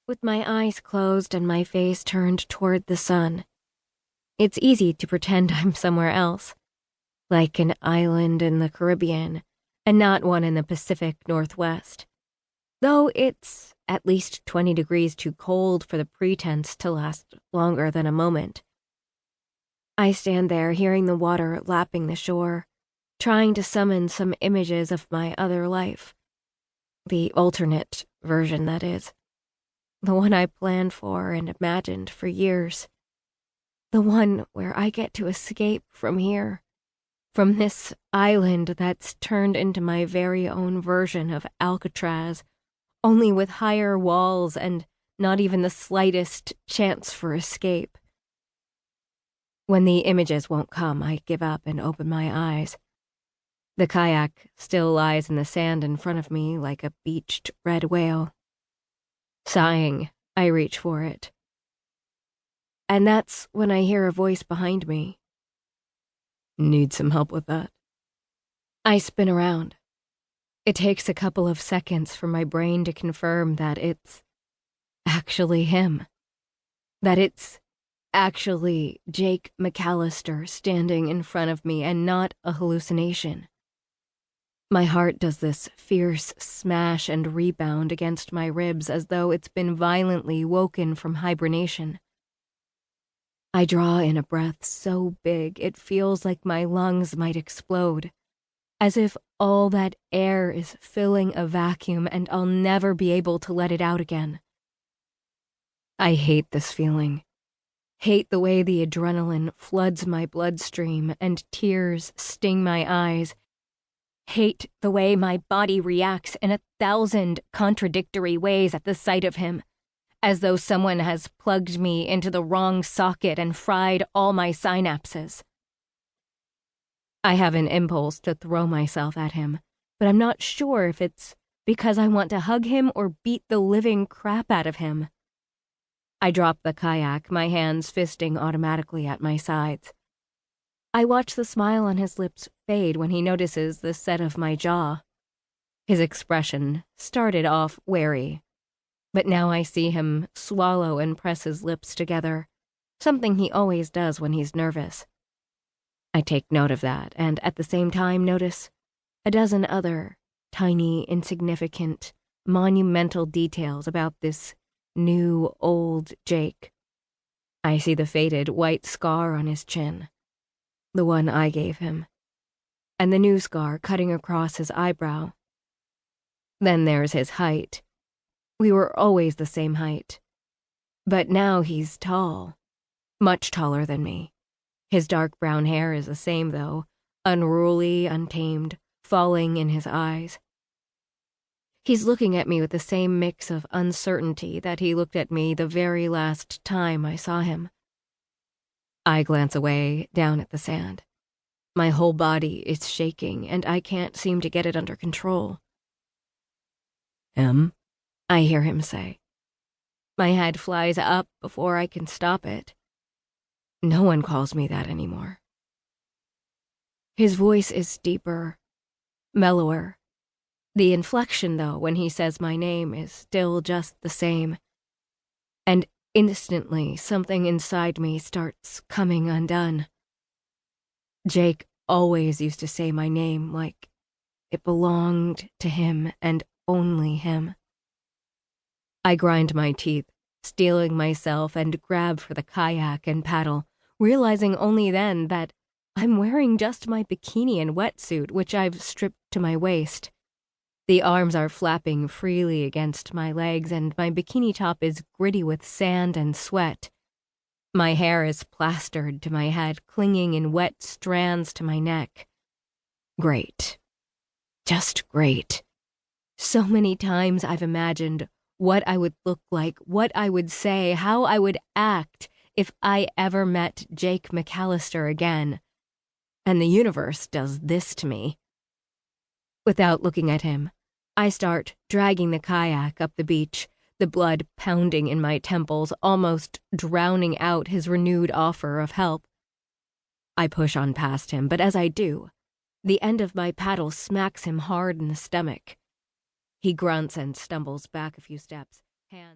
With my eyes closed and my face turned toward the sun, it's easy to pretend I'm somewhere else, like an island in the Caribbean and not one in the Pacific Northwest, though it's at least 20 degrees too cold for the pretense to last longer than a moment. I stand there hearing the water lapping the shore, trying to summon some images of my other life. The alternate version, that is. The one I planned for and imagined for years. The one where I get to escape from here. From this island that's turned into my very own version of Alcatraz, only with higher walls and not even the slightest chance for escape. When the images won't come, I give up and open my eyes. The kayak still lies in the sand in front of me like a beached red whale. Sighing, I reach for it. And that's when I hear a voice behind me. Need some help with that? I spin around. It takes a couple of seconds for my brain to confirm that it's actually him. That it's actually Jake McCallister standing in front of me and not a hallucination. My heart does this fierce smash and rebound against my ribs as though it's been violently woken from hibernation. I draw in a breath so big it feels like my lungs might explode, as if all that air is filling a vacuum and I'll never be able to let it out again. I hate this feeling. Hate the way the adrenaline floods my bloodstream and tears sting my eyes. Hate the way my body reacts in 1,000 contradictory ways at the sight of him, as though someone has plugged me into the wrong socket and fried all my synapses. I have an impulse to throw myself at him, but I'm not sure if it's because I want to hug him or beat the living crap out of him. I drop the kayak, my hands fisting automatically at my sides. I watch the smile on his lips fade when he notices the set of my jaw. His expression started off wary, but now I see him swallow and press his lips together, something he always does when he's nervous. I take note of that, and at the same time notice a dozen other tiny, insignificant, monumental details about this new, old Jake. I see the faded white scar on his chin, the one I gave him, and the new scar cutting across his eyebrow. Then there's his height. We were always the same height. But now he's tall, much taller than me. His dark brown hair is the same, though, unruly, untamed, falling in his eyes. He's looking at me with the same mix of uncertainty that he looked at me the very last time I saw him. I glance away, down at the sand. My whole body is shaking, and I can't seem to get it under control. I hear him say. My head flies up before I can stop it. No one calls me that anymore. His voice is deeper, mellower. The inflection, though, when he says my name is still just the same. And instantly, something inside me starts coming undone. Jake always used to say my name like it belonged to him and only him. I grind my teeth, steeling myself and grab for the kayak and paddle, realizing only then that I'm wearing just my bikini and wetsuit, which I've stripped to my waist. The arms are flapping freely against my legs, and my bikini top is gritty with sand and sweat. My hair is plastered to my head, clinging in wet strands to my neck. Great. Just great. So many times I've imagined what I would look like, what I would say, how I would act if I ever met Jake McCallister again. And the universe does this to me. Without looking at him, I start dragging the kayak up the beach, the blood pounding in my temples, almost drowning out his renewed offer of help. I push on past him, but as I do, the end of my paddle smacks him hard in the stomach. He grunts and stumbles back a few steps, hands